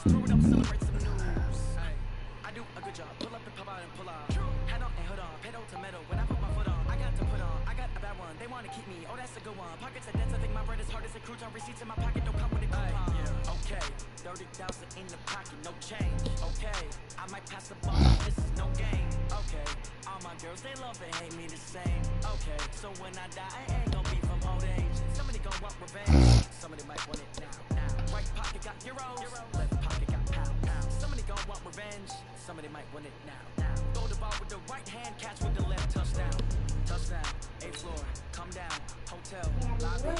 Throw it up, celebrate some news. I do a good job. Pull up and pop out and pull out. Head on and hood on. Pedal to metal. When I put my foot on, I got to put on. I got a bad one. They want to keep me. Oh, that's a good one. Pockets are dense. I think my bread is hard as a crouton. Receipts in my pocket don't come with a coupon. Okay, 30,000 in the pocket, no change. Okay, I might pass the ball. This is no game. Okay, all my girls they love and hate me the same. Okay, so when I die, I ain't gonna be from old age. Somebody gon' want revenge. Somebody might want it now. Right pocket got euros. Left pocket got pounds. Somebody gon' want revenge. Somebody might want it now. Throw the ball with the right hand, catch with the left. Touchdown. Touchdown. 8th floor. Come down. Hotel. Lobby.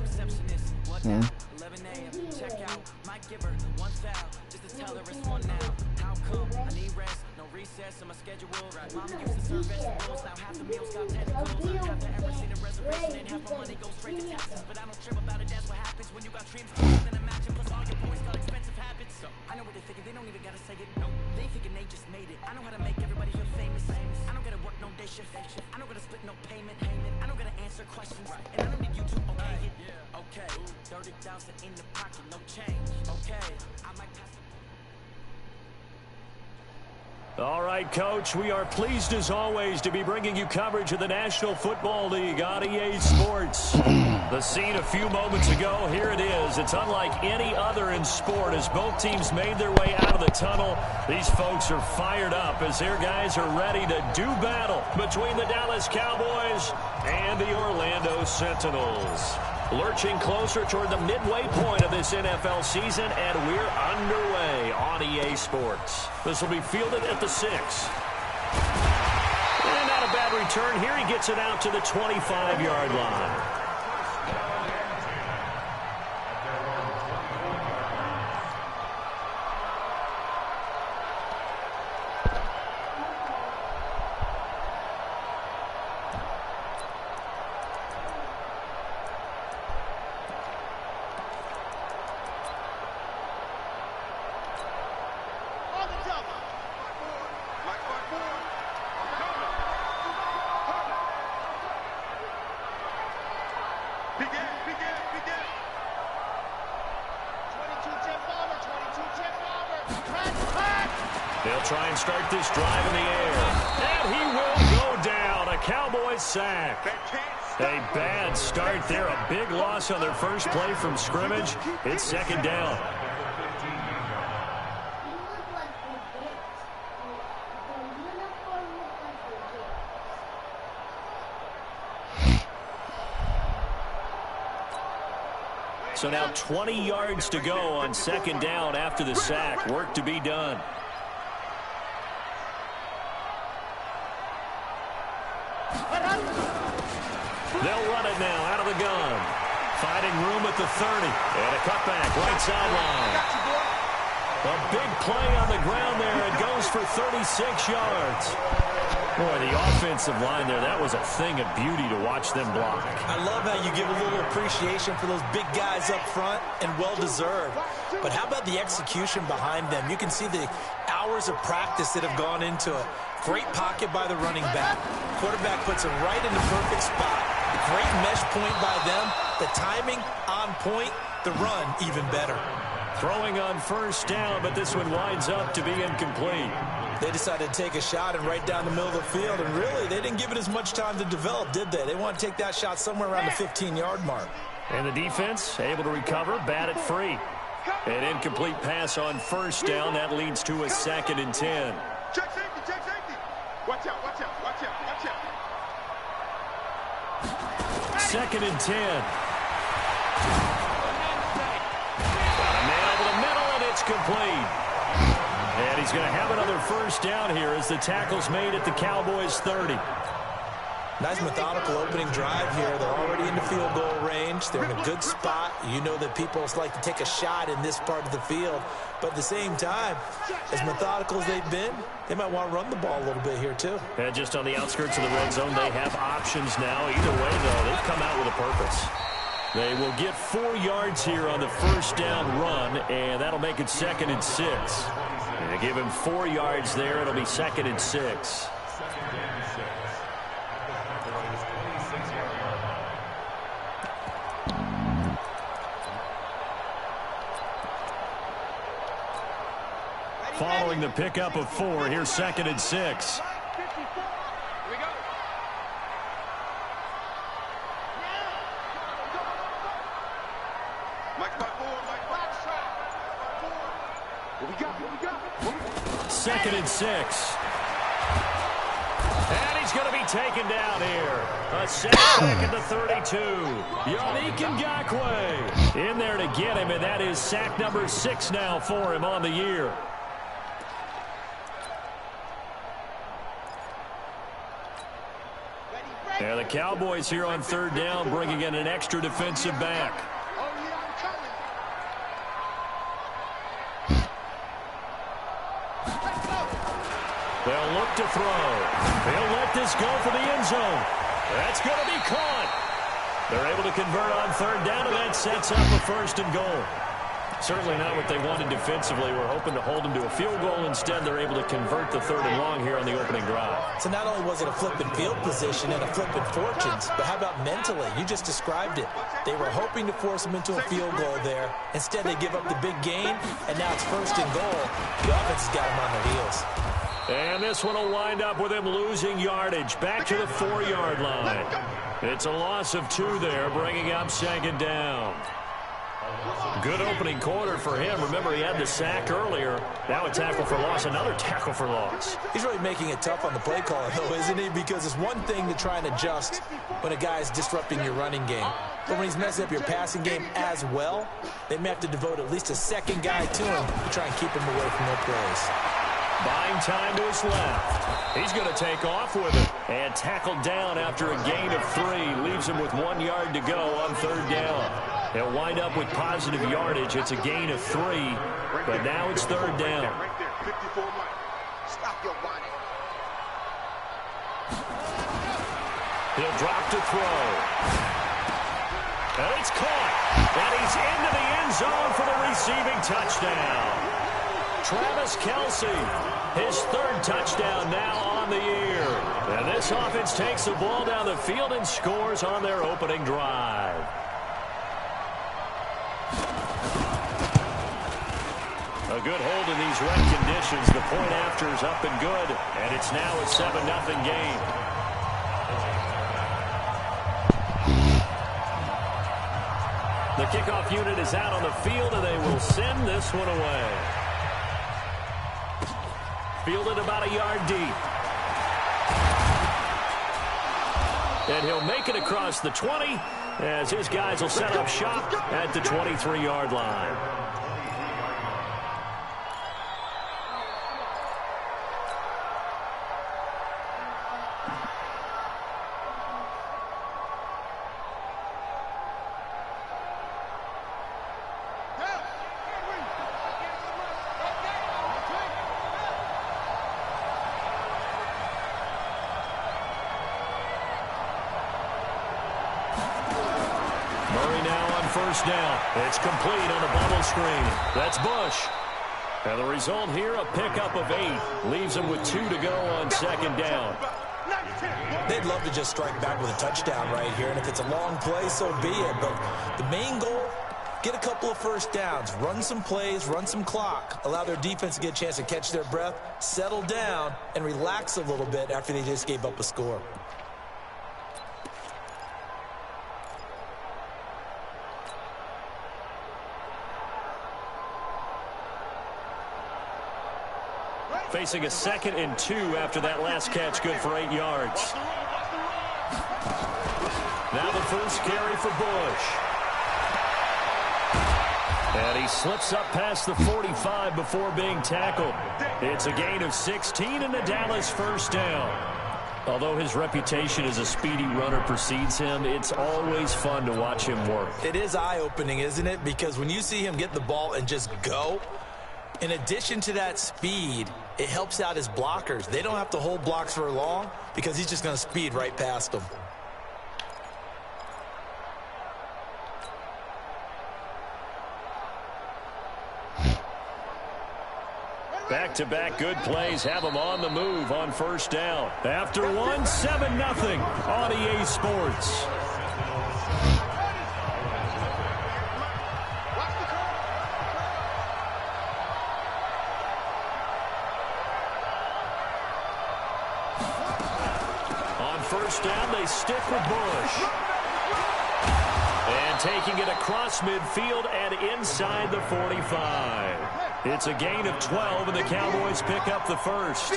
Receptionist. What now? 11 a.m. Check out. Mike Giver. One foul. Just to tell her it's one now. How come? I need rest. No recess in my schedule. Mama used to serve vegetables. Now half the meals got tentacles. Have to ever seen a reservation and half my money goes straight to taxes. But I don't trip about it. That's what happens when you got dreams bigger than imagine. Plus all your boys got expensive habits. So I know what they're thinking. They don't even gotta say it. No, they thinking they just made it. I know how to make everybody feel famous. I don't gotta work no day shift. I don't gotta split no payment. I don't gotta answer questions. And I don't need you to okay it. Okay, 30,000 in the pocket, no change. Okay, I might pass. All right, Coach, we are pleased as always to be bringing you coverage of the National Football League on EA Sports. The scene a few moments ago, here it is. It's unlike any other in sport as both teams made their way out of the tunnel. These folks are fired up as their guys are ready to do battle between the Dallas Cowboys and the Orlando Sentinels. Lurching closer toward the midway point of this NFL season, and we're underway on EA Sports. This will be fielded at the 6. And not a bad return. Here he gets it out to the 25-yard line. They'll try and start this drive in the air. And he will go down. A Cowboys sack. A bad start there. A big loss on their first play from scrimmage. It's second down. So now 20 yards to go on second down after the sack. Work to be done. They'll run it now out of the gun. Finding room at the 30. And a cutback right sideline. A big play on the ground there. It goes for 36 yards. Boy, the offensive line there, that was a thing of beauty to watch them block. I love how you give a little appreciation for those big guys up front, and well-deserved. But how about the execution behind them? You can see the hours of practice that have gone into it. Great pocket by the running back. Quarterback puts it right in the perfect spot. Great mesh point by them. The timing on point. The run even better. Throwing on first down, but this one winds up to be incomplete. They decided to take a shot and right down the middle of the field, and really, they didn't give it as much time to develop, did they? They want to take that shot somewhere around the 15-yard mark. And the defense able to recover, bat it free. An incomplete pass on first down. That leads to a 2nd and 10. Check safety, check safety. Watch out, watch out, watch out, watch out. 2nd and 10. Got a man over the middle, and it's complete. And he's going to have another first down here as the tackle's made at the Cowboys' 30. Nice methodical opening drive here. They're already in the field goal range. They're in a good spot. You know that people like to take a shot in this part of the field. But at the same time, as methodical as they've been, they might want to run the ball a little bit here too. And just on the outskirts of the red zone, they have options now. Either way, though, they've come out with a purpose. They will get 4 yards here on the first down run, and that'll make it 2nd and 6. And give him 4 yards there. It'll be 2nd and 6. following the pickup of 4. Here's 2nd and 6. Second and 6. And he's going to be taken down here. A sack back at the 32. Yannick Ngakoue in there to get him, and that is sack number 6 now for him on the year. Yeah, the Cowboys here on 3rd down, bringing in an extra defensive back. They'll look to throw. They'll let this go for the end zone. That's going to be caught. They're able to convert on 3rd down, and that sets up a 1st and goal. Certainly not what they wanted defensively. We're hoping to hold them to a field goal. Instead, they're able to convert the 3rd and long here on the opening drive. So not only was it a flipping field position and a flipping fortunes, but how about mentally? You just described it. They were hoping to force them into a field goal there. Instead, they give up the big gain, and now it's 1st and goal. The offense has got them on their heels. And this one will wind up with him losing yardage back to the 4-yard line. It's a loss of 2 there, bringing up 2nd down. Good opening quarter for him. Remember, he had the sack earlier. Now a tackle for loss, another tackle for loss. He's really making it tough on the play caller, though, isn't he? Because it's one thing to try and adjust when a guy is disrupting your running game. But when he's messing up your passing game as well, they may have to devote at least a 2nd guy to him to try and keep him away from their plays. Buying time to his left. He's going to take off with it. And tackled down after a gain of 3. Leaves him with 1 yard to go on 3rd down. He'll wind up with positive yardage. It's a gain of 3. But now it's 3rd down. He'll drop to throw. And it's caught. And he's into the end zone for the receiving touchdown. Travis Kelce, his 3rd touchdown now on the year. And this offense takes the ball down the field and scores on their opening drive. A good hold in these wet conditions. The point after is up and good. And it's now a 7-0 game. The kickoff unit is out on the field, and they will send this one away. Fielded about a yard deep. And he'll make it across the 20 as his guys will set up shop at the 23-yard line. First down. It's complete on a bubble screen. That's Bush. And the result here, a pickup of 8. Leaves him with 2 to go on 2nd down. They'd love to just strike back with a touchdown right here. And if it's a long play, so be it. But the main goal, get a couple of first downs. Run some plays, run some clock. Allow their defense to get a chance to catch their breath, settle down, and relax a little bit after they just gave up a score. Facing a 2nd and 2 after that last catch, good for 8 yards. Now the first carry for Bush. And he slips up past the 45 before being tackled. It's a gain of 16 and the Dallas first down. Although his reputation as a speedy runner precedes him, it's always fun to watch him work. It is eye-opening, isn't it? Because when you see him get the ball and just go, in addition to that speed, it helps out his blockers. They don't have to hold blocks for long because he's just going to speed right past them. Back-to-back good plays have him on the move on first down. After one, 7-0 on EA Sports. first down, they stick with Bush. And taking it across midfield and inside the 45. It's a gain of 12, and the Cowboys pick up the first.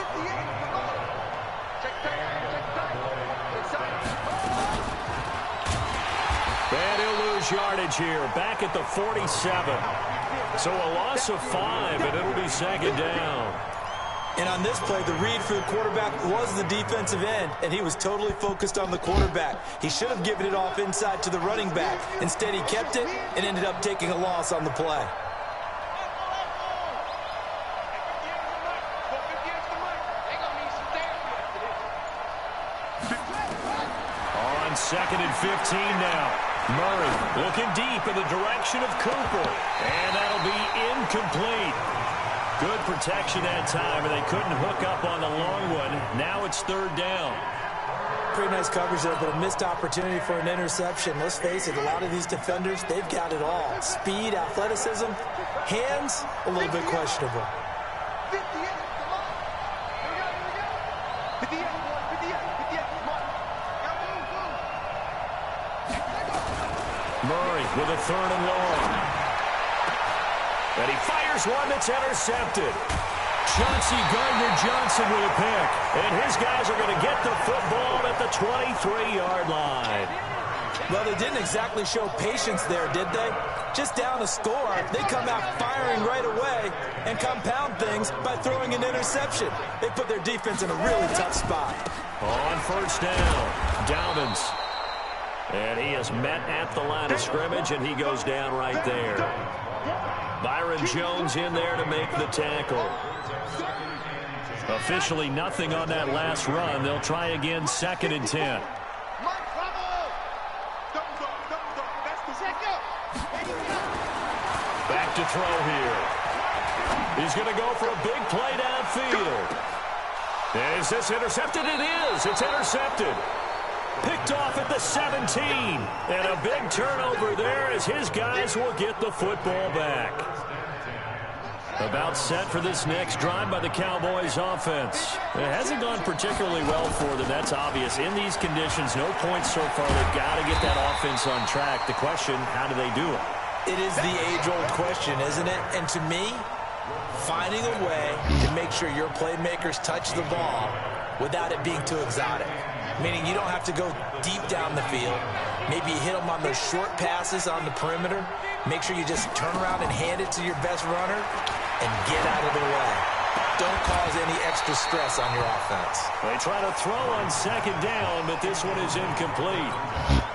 And he'll lose yardage here, back at the 47. So a loss of 5, and it'll be second down. And on this play, the read for the quarterback was the defensive end, and he was totally focused on the quarterback. He should have given it off inside to the running back. Instead, he kept it and ended up taking a loss on the play. On 2nd and 15 now. Murray looking deep in the direction of Cooper. And that'll be incomplete. Good protection that time, and they couldn't hook up on the long one. Now it's 3rd down. Pretty nice coverage there, but a missed opportunity for an interception. Let's face it, a lot of these defenders, they've got it all. Speed, athleticism, hands, a little bit questionable. Murray with a 3rd and long. And he fires one that's intercepted. Chauncey Gardner-Johnson with a pick. And his guys are going to get the football at the 23-yard line. Well, they didn't exactly show patience there, did they? Just down a score, they come out firing right away and compound things by throwing an interception. They put their defense in a really tough spot. On 1st down, Dobbins. And he is met at the line of scrimmage, and he goes down right there. Byron Jones in there to make the tackle. Officially nothing on that last run. They'll try again 2nd and 10. Back to throw here. He's going to go for a big play downfield. Is this intercepted? It is. It's intercepted. Picked off at the 17. And a big turnover there as his guys will get the football back. About set for this next drive by the Cowboys offense. It hasn't gone particularly well for them. That's obvious. In these conditions, no points so far. They've got to get that offense on track. The question, how do they do it? It is the age-old question, isn't it? And to me, finding a way to make sure your playmakers touch the ball without it being too exotic. Meaning you don't have to go deep down the field. Maybe you hit them on those short passes on the perimeter. Make sure you just turn around and hand it to your best runner and get out of the way. Don't cause any extra stress on your offense. They try to throw on 2nd down, but this one is incomplete.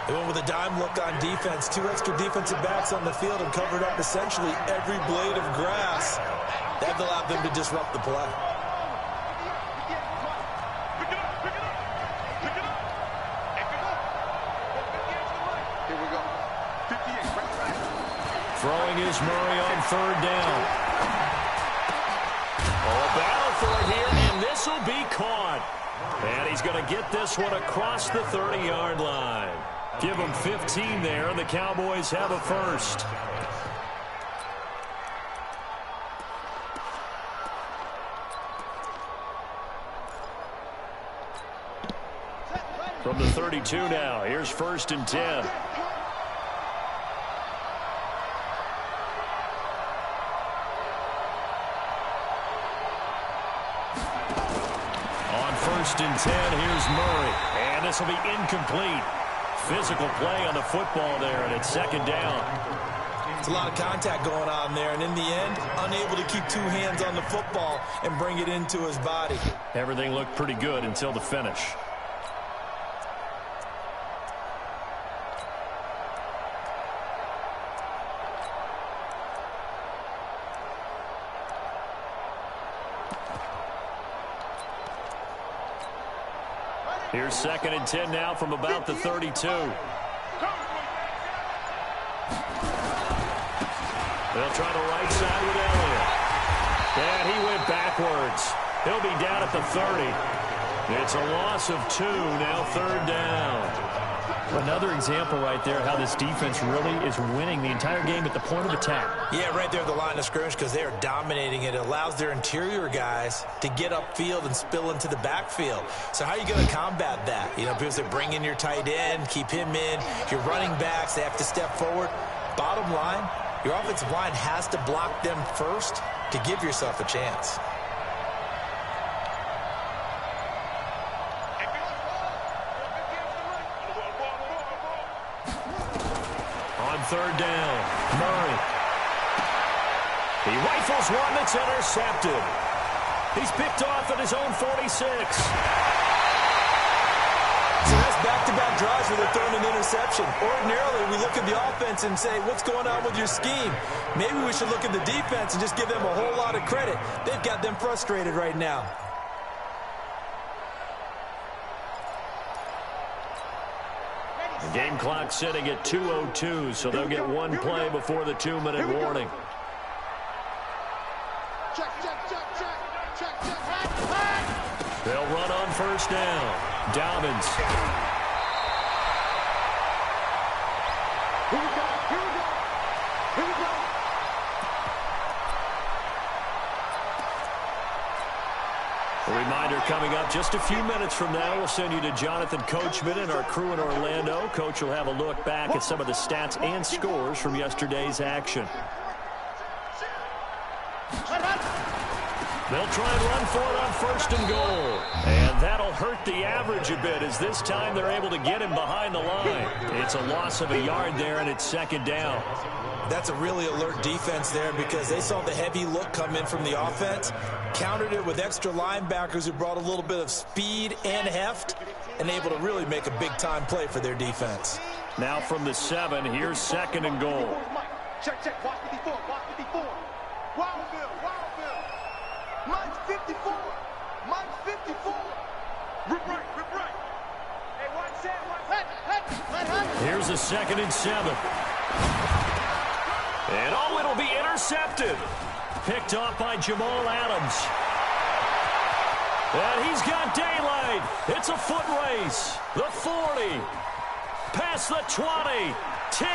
They went with a dime look on defense. 2 extra defensive backs on the field and covered up essentially every blade of grass. That allowed them to disrupt the play. Throwing is Murray on 3rd down. Oh, a battle for it here, and this will be caught. And he's going to get this one across the 30-yard line. Give him 15 there, and the Cowboys have a first. From the 32 now, here's 1st and 10. On 1st and 10, here's Murray. And this will be incomplete. Physical play on the football there, and it's 2nd down. It's a lot of contact going on there, and in the end, unable to keep 2 hands on the football and bring it into his body. Everything looked pretty good until the finish. Here's 2nd and 10 now from about the 32. They'll try the right side with Elliott. And he went backwards. He'll be down at the 30. It's a loss of 2, now 3rd down. Another example right there how this defense really is winning the entire game at the point of attack. Yeah, right there at the line of scrimmage because they are dominating it. It allows their interior guys to get upfield and spill into the backfield. So how are you going to combat that? You know, because they bring in your tight end, keep him in. Your running backs, they have to step forward. Bottom line, your offensive line has to block them first to give yourself a chance. Third down, Murray. He rifles one that's intercepted. He's picked off at his own 46. So that's back-to-back drives where they're throwing an interception. Ordinarily, we look at the offense and say, what's going on with your scheme? Maybe we should look at the defense and just give them a whole lot of credit. They've got them frustrated right now. The game clock sitting at 2:02, so they'll get one play before the 2-minute warning. They'll run on first down. Dobbins. Here we go. Here we go. Here we go. A reminder coming up just a few minutes from now, we'll send you to Jonathan Coachman and our crew in Orlando. Coach will have a look back at some of the stats and scores from yesterday's action. They'll try and run for it on first and goal. And that'll hurt the average a bit as this time they're able to get him behind the line. It's a loss of a yard there, and it's second down. That's a really alert defense there because they saw the heavy look come in from the offense, countered it with extra linebackers who brought a little bit of speed and heft, and able to really make a big-time play for their defense. Now from the 7, here's second and goal. Check, check. Watch 54. Watch 54. Wildville. Wildville. Mike's 54. Mike's 54. Rip right. Rip right. Hey, watch that. Here's a second and 7. And oh, it'll be intercepted. Picked off by Jamal Adams. And he's got daylight. It's a foot race. The 40. Past the 20. 10.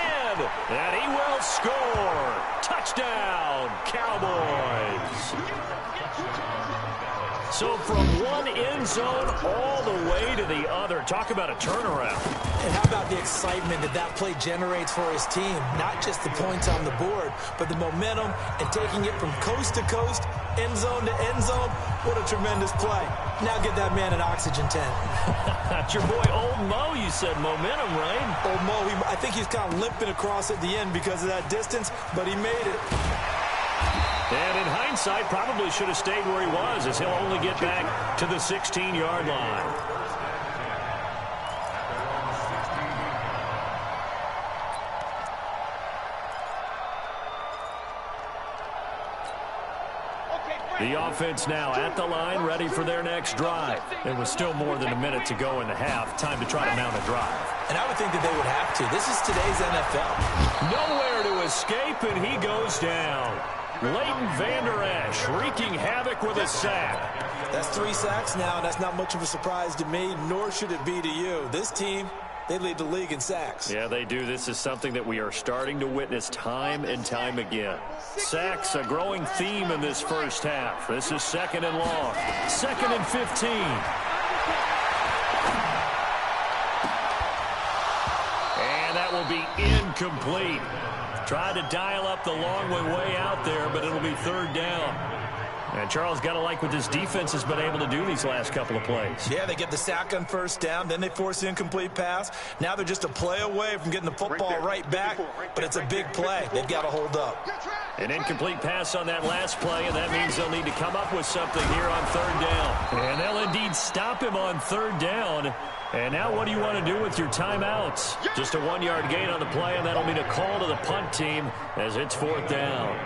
And he will score. Touchdown, Cowboys. So from one end zone all the way to the other. Talk about a turnaround. And how about the excitement that that play generates for his team? Not just the points on the board, but the momentum and taking it from coast to coast, end zone to end zone. What a tremendous play. Now get that man an oxygen tent. That's your boy Old Mo, you said. Momentum, right? Old Mo, I think he's kind of limping across at the end because of that distance, but he made it. And in hindsight, probably should have stayed where he was as he'll only get back to the 16-yard line. The offense now at the line, ready for their next drive. It was still more than a minute to go in the half. Time to try to mount a drive. And I would think that they would have to. This is today's NFL. Nowhere to escape, and he goes down. Leighton Vander Esch wreaking havoc with a sack. That's 3 sacks now, and that's not much of a surprise to me, nor should it be to you. This team, they lead the league in sacks. Yeah, they do. This is something that we are starting to witness time and time again. Sacks, a growing theme in this first half. This is second and long. 2nd and 15. And that will be incomplete. Tried to dial up the long way out there, but it'll be third down. And Charles, got to like what this defense has been able to do these last couple of plays. Yeah, they get the sack on first down, then they force the incomplete pass. Now they're just a play away from getting the football right back, but it's a big play. They've got to hold up. An incomplete pass on that last play, and that means they'll need to come up with something here on third down. And they'll indeed stop him on third down. And now what do you want to do with your timeouts? Just a 1-yard gain on the play, and that'll mean a call to the punt team as it's fourth down.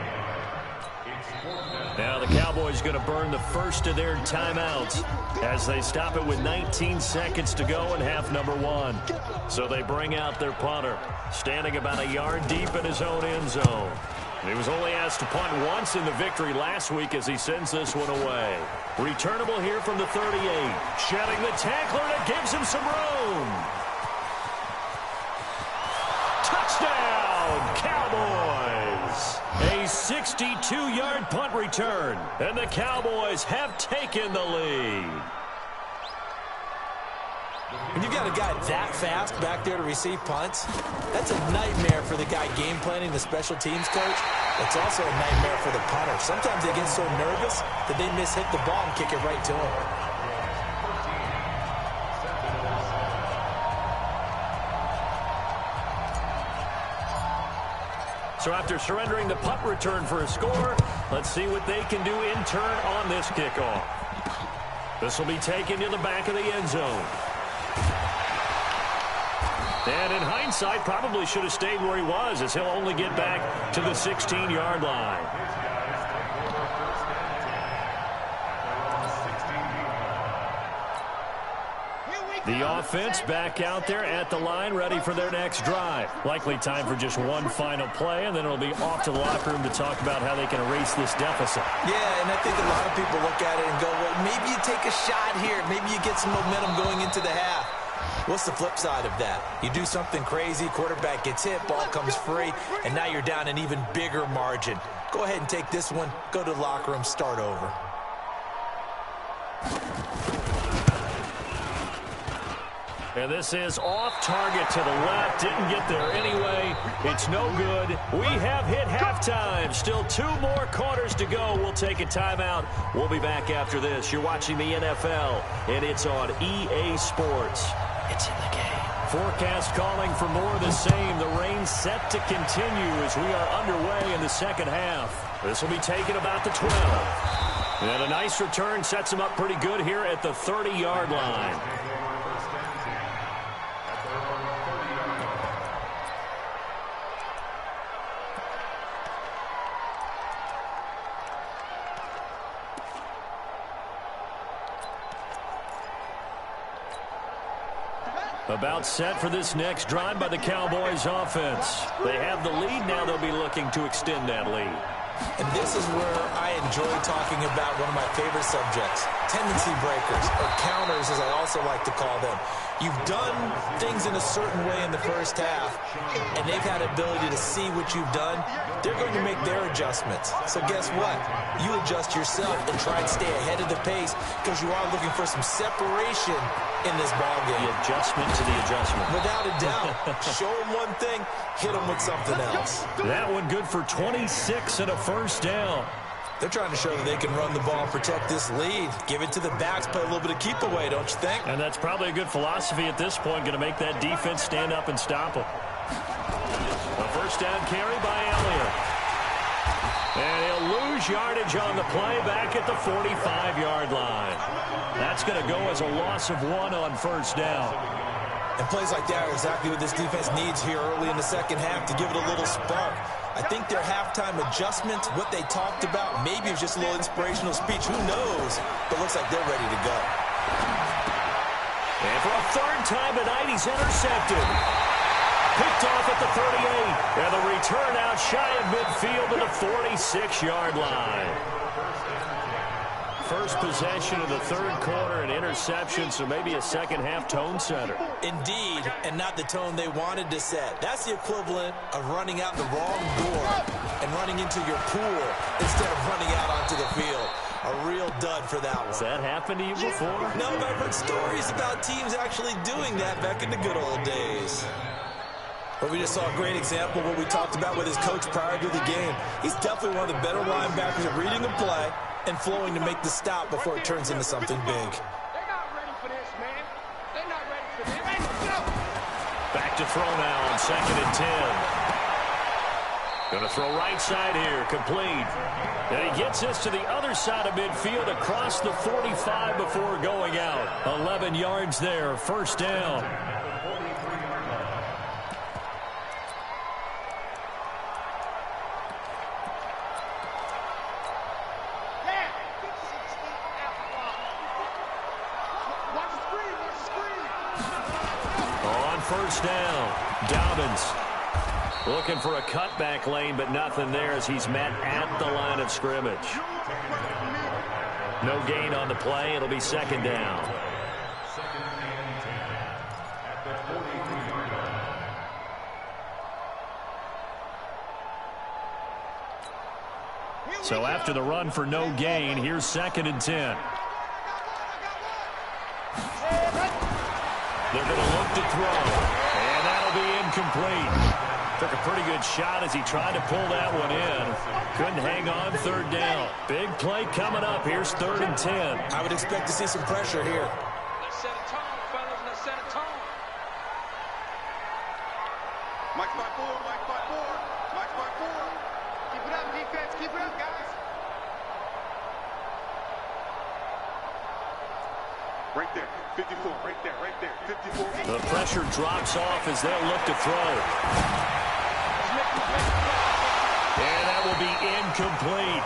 Now the Cowboys going to burn the first of their timeouts as they stop it with 19 seconds to go in half number 1. So they bring out their punter, standing about a yard deep in his own end zone. He was only asked to punt once in the victory last week as he sends this one away. Returnable here from the 38. Shedding the tackler, and it gives him some room. 62-yard punt return, and the Cowboys have taken the lead. When you've got a guy that fast back there to receive punts, that's a nightmare for the guy game planning, the special teams coach. It's also a nightmare for the punter. Sometimes they get so nervous that they mishit the ball and kick it right to him. So after surrendering the punt return for a score, let's see what they can do in turn on this kickoff. This will be taken to the back of the end zone. And in hindsight, probably should have stayed where he was, as he'll only get back to the 16-yard line. The offense back out there at the line, ready for their next drive. Likely time for just one final play, and then it'll be off to the locker room to talk about how they can erase this deficit. Yeah, and I think a lot of people look at it and go, well, maybe you take a shot here. Maybe you get some momentum going into the half. What's the flip side of that? You do something crazy, quarterback gets hit, ball comes free, and now you're down an even bigger margin. Go ahead and take this one, go to the locker room, start over. And this is off target to the left. Didn't get there anyway. It's no good. We have hit halftime. Still 2 more quarters to go. We'll take a timeout. We'll be back after this. You're watching the NFL, and it's on EA Sports. It's in the game. Forecast calling for more of the same. The rain set to continue as we are underway in the second half. This will be taken about the 12. And a nice return sets them up pretty good here at the 30-yard line. About set for this next drive by the Cowboys offense. They have the lead now. They'll be looking to extend that lead. And this is where I enjoy talking about one of my favorite subjects, tendency breakers, or counters as I also like to call them. You've done things in a certain way in the first half, and they've had ability to see what you've done. They're going to make their adjustments. So guess what? You adjust yourself and try and stay ahead of the pace because you are looking for some separation in this ballgame. The adjustment to the adjustment. Without a doubt. Show them one thing, hit them with something else. That one good for 26 and a first down. They're trying to show that they can run the ball and protect this lead. Give it to the backs, play a little bit of keep away, don't you think? And that's probably a good philosophy at this point, going to make that defense stand up and stop them. A first down carry by Elliott. And he'll lose yardage on the play back at the 45-yard line. That's going to go as a loss of 1 on first down. And plays like that are exactly what this defense needs here early in the second half to give it a little spark. I think their halftime adjustment, what they talked about, maybe it was just a little inspirational speech. Who knows? But looks like they're ready to go. And for a third time tonight, he's intercepted. Picked off at the 38. And the return out shy of midfield to the 46-yard line. First possession of the third quarter, an interception, so maybe a second-half tone setter. Indeed, and not the tone they wanted to set. That's the equivalent of running out the wrong door and running into your pool instead of running out onto the field. A real dud for that one. Has that happened to you before? No, but I've heard stories about teams actually doing that back in the good old days. But we just saw a great example of what we talked about with his coach prior to the game. He's definitely one of the better linebackers at reading the play and flowing to make the stop before it turns into something big. They're not ready for this, man. They're not ready for this. Let's go. Back to throw now on 2nd and 10. Going to throw right side here, complete. And he gets us to the other side of midfield across the 45 before going out. 11 yards there, first down. First down, Dobbins looking for a cutback lane, but nothing there as he's met at the line of scrimmage. No gain on the play. It'll be second down. So after the run for no gain, here's 2nd and 10. They're going to look to throw, and that'll be incomplete. Took a pretty good shot as he tried to pull that one in. Couldn't hang on 3rd down. Big play coming up. Here's 3rd and 10. I would expect to see some pressure here. Let's set a tone, fellas. Let's set a tone. Mike by 4, Mike by 4, Mike by 4. Keep it up, defense. Keep it up, guys. Right there, 54, right there, 54. The pressure drops off as they'll look to throw. And that will be incomplete.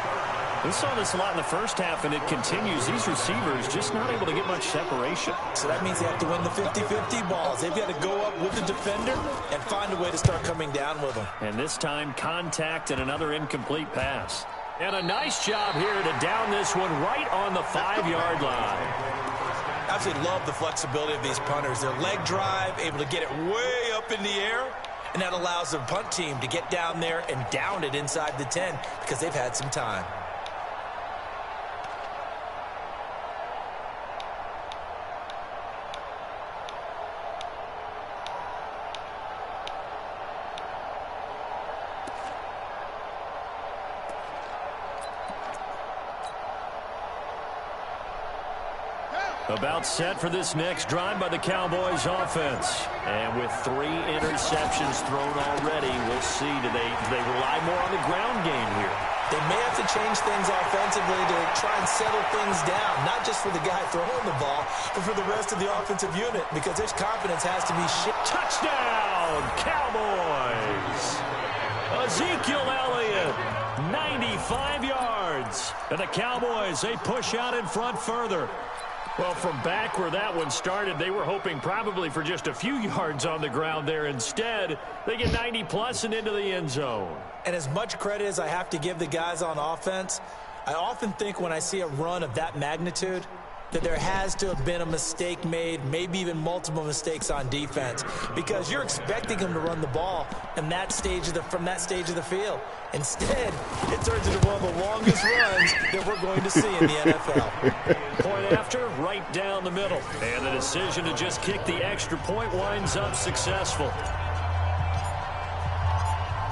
We saw this a lot in the first half, and it continues. These receivers just not able to get much separation. So that means they have to win the 50-50 balls. They've got to go up with the defender and find a way to start coming down with them. And this time, contact and another incomplete pass. And a nice job here to down this one right on the 5-yard line. Absolutely love the flexibility of these punters. Their leg drive, able to get it way up in the air, and that allows the punt team to get down there and down it inside the 10 because they've had some time. About set for this next drive by the Cowboys offense. And with 3 interceptions thrown already, we'll see. Do they rely more on the ground game here? They may have to change things offensively to try and settle things down, not just for the guy throwing the ball, but for the rest of the offensive unit, because their confidence has to be Touchdown, Cowboys! Ezekiel Elliott, 95 yards. And the Cowboys, they push out in front further. Well, from back where that one started, they were hoping probably for just a few yards on the ground there. Instead, they get 90-plus and into the end zone. And as much credit as I have to give the guys on offense, I often think when I see a run of that magnitude that there has to have been a mistake made, maybe even multiple mistakes on defense, because you're expecting them to run the ball in that stage of from that stage of the field. Instead, it turns into one of the longest runs that we're going to see in the NFL. Point after, right down the middle. And the decision to just kick the extra point winds up successful.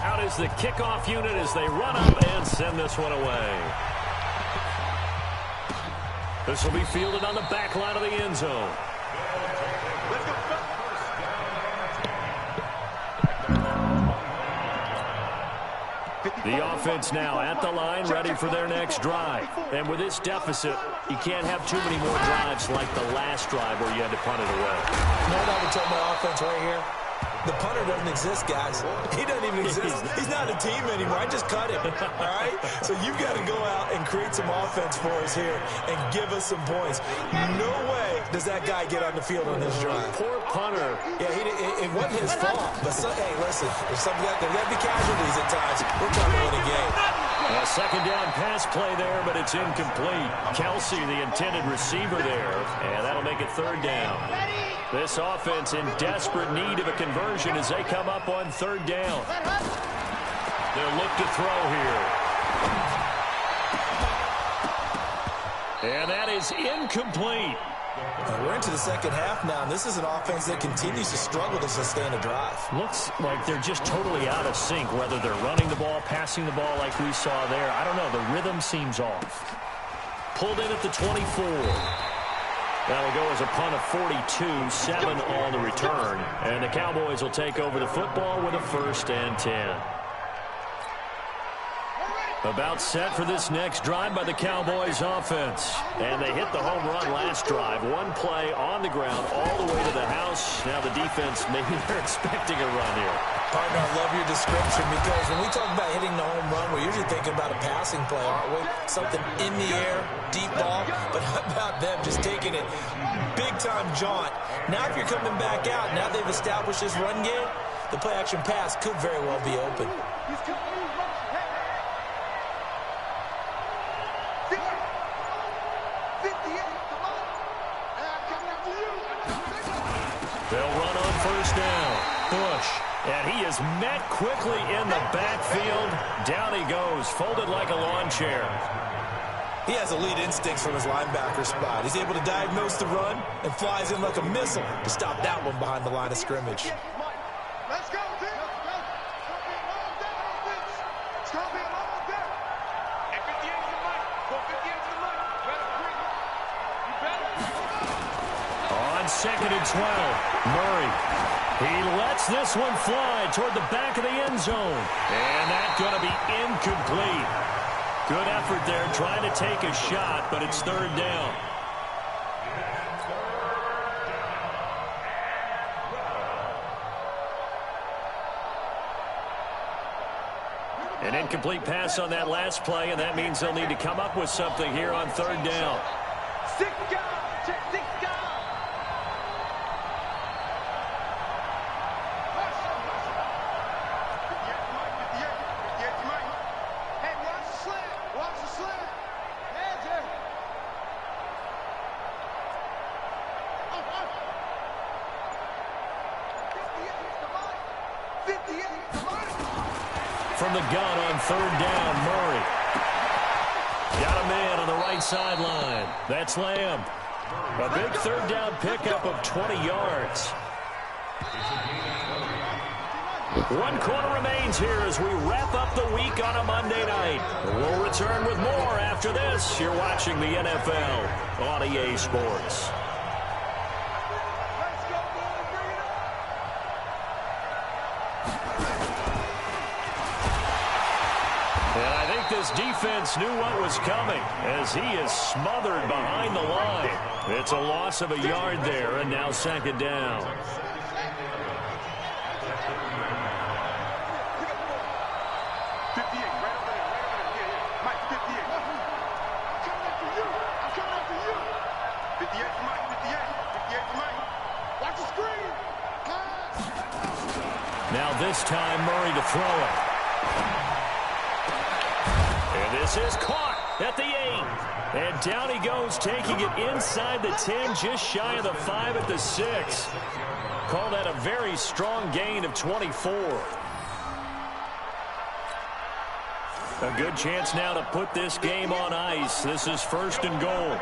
Out is the kickoff unit as they run up and send this one away. This will be fielded on the back line of the end zone. The offense now at the line, ready for their next drive. And with this deficit, you can't have too many more drives like the last drive where you had to punt it away. You know what I would tell my offense right here? The punter doesn't exist, guys. He doesn't even exist. He's not a team anymore. I just cut him, all right? So you've got to go out and create some offense for us here and give us some points. No way does that guy get on the field on this drive. Poor punter. Yeah, it wasn't his fault. But, hey, listen, there's got to be casualties at times. We're trying to win a game. A second down pass play there, but it's incomplete. Kelsey, the intended receiver there, and that'll make it 3rd down. This offense in desperate need of a conversion as they come up on 3rd down. They'll look to throw here. And that is incomplete. We're into the second half now, and this is an offense that continues to struggle to sustain a drive. Looks like they're just totally out of sync, whether they're running the ball, passing the ball like we saw there. I don't know. The rhythm seems off. Pulled in at the 24. That'll go as a punt of 42, 7 on the return. And the Cowboys will take over the football with a 1st and 10. About set for this next drive by the Cowboys offense. And they hit the home run last drive. One play on the ground all the way to the house. Now the defense, maybe they're expecting a run here. Partner, I love your description because when we talk about hitting the home run, we're usually thinking about a passing play, aren't we? Something in the air, deep ball. But how about them just taking it big-time jaunt? Now if you're coming back out, now they've established this run game, the play-action pass could very well be open. They'll run on 1st down. Bush And he is met quickly in the backfield. Down he goes, folded like a lawn chair. He has elite instincts from his linebacker spot. He's able to diagnose the run and flies in like a missile to stop that one behind the line of scrimmage. Let's go, team. It's going to be a long day. At 58 to the mic. Go 58 to the mic. Better bring it. You better. On 2nd and 12, Murray. He lets this one fly toward the back of the end zone. And that's going to be incomplete. Good effort there trying to take a shot, but it's 3rd down. An incomplete pass on that last play, and that means they'll need to come up with something here on 3rd down. 6 guys. Check 6 guys. Hey, watch the slant. Watch the slant. Hands here. From the gun on 3rd down, Murray. Got a man on the right sideline. That's Lamb. A big 3rd down pickup of 20 yards. 1 quarter remains here as we wrap up the week on a Monday night. We'll return with more after this. You're watching the NFL on EA Sports. And I think this defense knew what was coming as he is smothered behind the line. It's a loss of a yard there, and now 2nd down. Now this time, Murray to throw it. And this is caught at the 8. And down he goes, taking it inside the 10, just shy of the 5 at the 6. Call that a very strong gain of 24. A good chance now to put this game on ice. This is 1st and goal.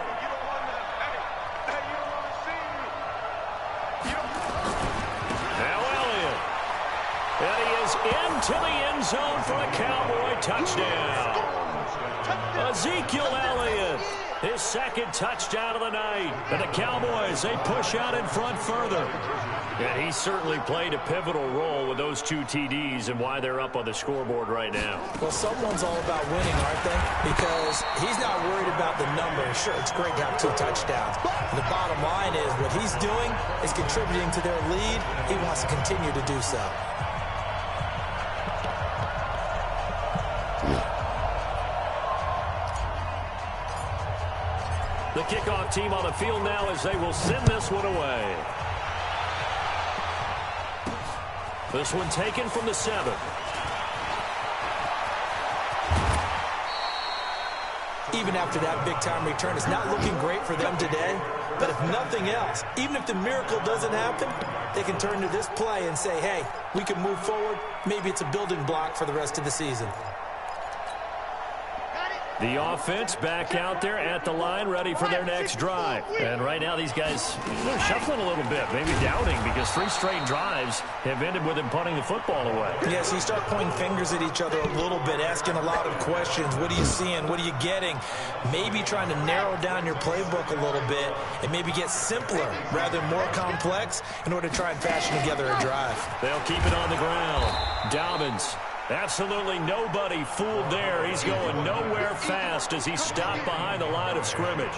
Into the end zone for a Cowboy touchdown. Ezekiel Elliott, his 2nd touchdown of the night. And the Cowboys, they push out in front further. And he certainly played a pivotal role with those 2 TDs and why they're up on the scoreboard right now. Well, someone's all about winning, aren't they? Because he's not worried about the number. Sure, it's great to have 2 touchdowns. And the bottom line is what he's doing is contributing to their lead. He wants to continue to do so. The kickoff team on the field now as they will send this one away. This one taken from the 7. Even after that big-time return, it's not looking great for them today. But if nothing else, even if the miracle doesn't happen, they can turn to this play and say, hey, we can move forward. Maybe it's a building block for the rest of the season. The offense back out there at the line, ready for their next drive. And right now, these guys, they're shuffling a little bit, maybe doubting, because 3 straight drives have ended with them punting the football away. Yes, you start pointing fingers at each other a little bit, asking a lot of questions. What are you seeing? What are you getting? Maybe trying to narrow down your playbook a little bit and maybe get simpler rather than more complex in order to try and fashion together a drive. They'll keep it on the ground. Dobbins. Absolutely nobody fooled there. He's going nowhere fast as he stopped behind the line of scrimmage.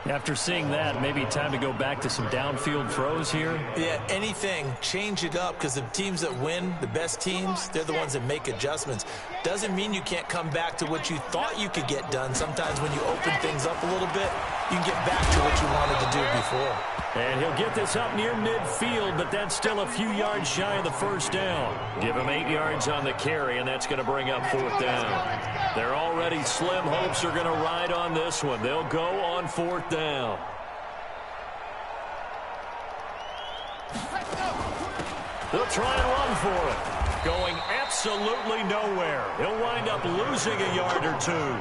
After seeing that, maybe time to go back to some downfield throws here. Yeah, anything. Change it up because the teams that win, the best teams, they're the ones that make adjustments. Doesn't mean you can't come back to what you thought you could get done. Sometimes when you open things up a little bit, you can get back to what you wanted to do before. And he'll get this up near midfield, but that's still a few yards shy of the 1st down. Give him 8 yards on the carry, and that's going to bring up 4th down. They're already slim hopes are going to ride on this one. They'll go on 4th down. They'll try and run for it. Going absolutely nowhere. He'll wind up losing a yard or two.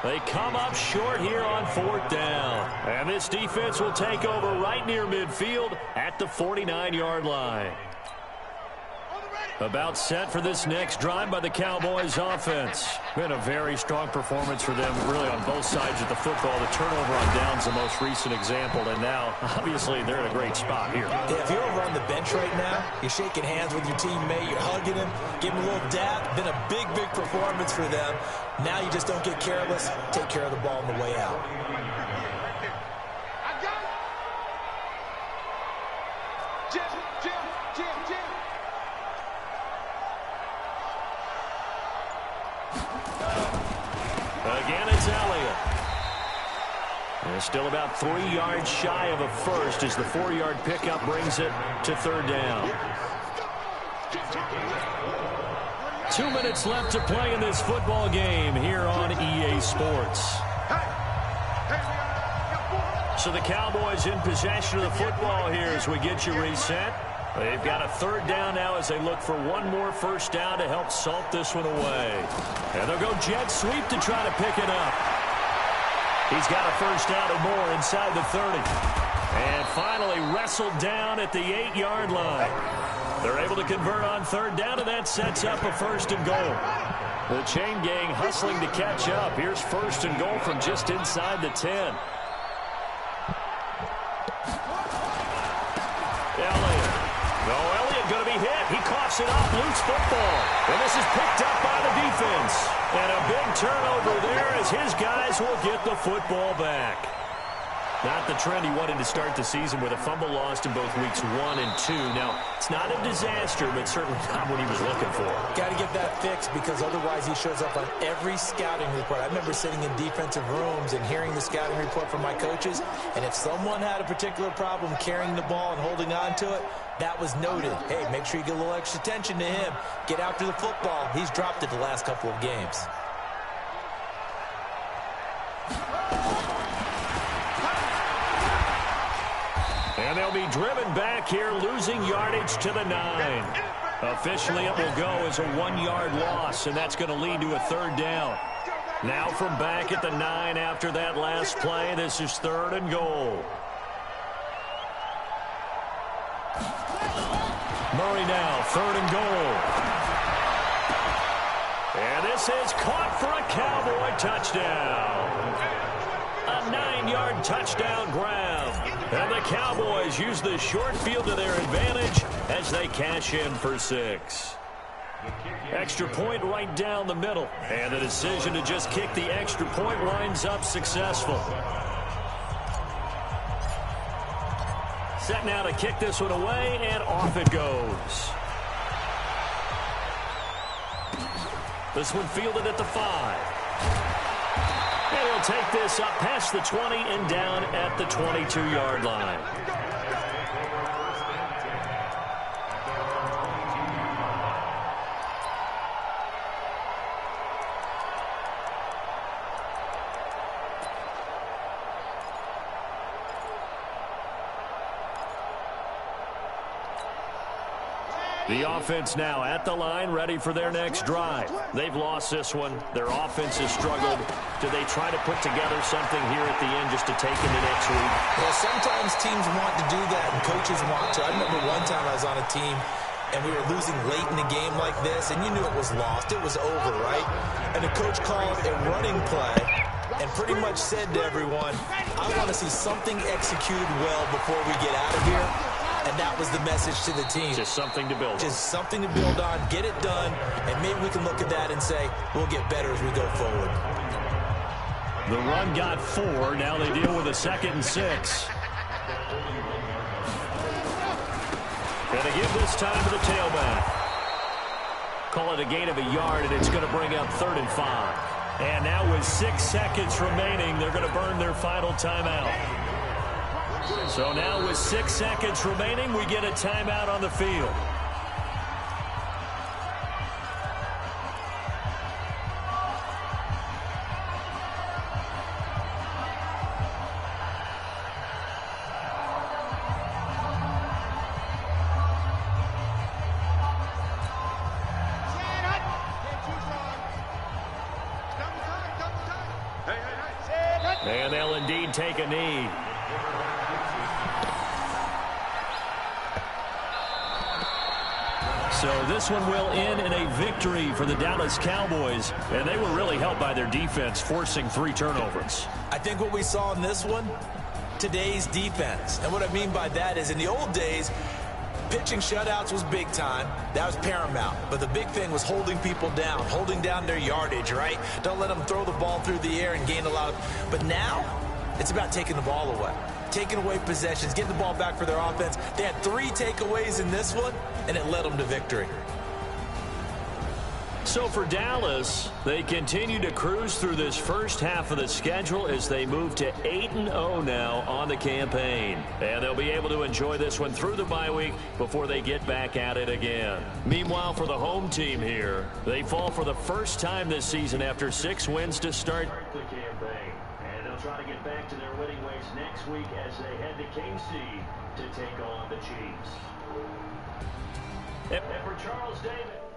They come up short here on 4th down. And this defense will take over right near midfield at the 49-yard line. About set for this next drive by the Cowboys offense. Been a very strong performance for them, really, on both sides of the football. The turnover on downs the most recent example, and now, obviously, they're in a great spot here. Yeah, if you're over on the bench right now, you're shaking hands with your teammate, you're hugging him, giving him a little dab. Been a big, big performance for them. Now you just don't get careless. Take care of the ball on the way out. Again, it's Elliott. And it's still about 3 yards shy of a first as the 4-yard pickup brings it to 3rd down. 2 minutes left to play in this football game here on EA Sports. So the Cowboys in possession of the football here as we get you reset. They've got a 3rd down now as they look for one more first down to help salt this one away. And they'll go jet sweep to try to pick it up. He's got a first down and more inside the 30. And finally wrestled down at the 8-yard line. They're able to convert on 3rd down, and that sets up a 1st and goal. The chain gang hustling to catch up. Here's 1st and goal from just inside the 10. Going to be hit. He coughs it up. Loose football. And this is picked up by the defense. And a big turnover there as his guys will get the football back. Not the trend he wanted to start the season with a fumble lost in both weeks 1 and 2. Now, it's not a disaster, but certainly not what he was looking for. Got to get that fixed because otherwise he shows up on every scouting report. I remember sitting in defensive rooms and hearing the scouting report from my coaches, and if someone had a particular problem carrying the ball and holding on to it, that was noted. Hey, make sure you get a little extra attention to him. Get after the football. He's dropped it the last couple of games. And they'll be driven back here, losing yardage to the 9. Officially, it will go as a 1-yard loss, and that's going to lead to a 3rd down. Now from back at the 9 after that last play, this is 3rd and goal. Murray now, 3rd and goal. And this is caught for a Cowboy touchdown. A 9-yard touchdown grab. And the Cowboys use the short field to their advantage as they cash in for 6. Extra point right down the middle. And the decision to just kick the extra point winds up successful. Set now to kick this one away, and off it goes. This one fielded at the 5. And he'll take this up past the 20 and down at the 22-yard line. The offense now at the line, ready for their next drive. They've lost this one. Their offense has struggled. Do they try to put together something here at the end just to take into next week? Well, sometimes teams want to do that, and coaches want to. I remember one time I was on a team, and we were losing late in the game like this, and you knew it was lost. It was over, right? And the coach called a running play and pretty much said to everyone, I want to see something executed well before we get out of here. And that was the message to the team. Just something to build on. Just something to build on, get it done, and maybe we can look at that and say, we'll get better as we go forward. The run got 4. Now they deal with a 2nd and 6. And they give this time to the tailback. Call it a gain of a yard, and it's going to bring up 3rd and 5. And now with 6 seconds remaining, they're going to burn their final timeout. So now with 6 seconds remaining, we get a timeout on the field. And they'll indeed take a knee. So this one will end in a victory for the Dallas Cowboys, and they were really helped by their defense, forcing 3 turnovers. I think what we saw in this one, today's defense. And what I mean by that is in the old days, pitching shutouts was big time. That was paramount. But the big thing was holding people down, holding down their yardage, right? Don't let them throw the ball through the air and gain a lot of... But now, it's about taking the ball away. Taking away possessions, getting the ball back for their offense. They had 3 takeaways in this one, and it led them to victory. So for Dallas, they continue to cruise through this first half of the schedule as they move to 8-0 now on the campaign. And they'll be able to enjoy this one through the bye week before they get back at it again. Meanwhile, for the home team here, they fall for the first time this season after 6 wins to start the campaign. And they'll try to get back to their winning ways next week as they head to KC to take on the Chiefs. And for Charles Davis.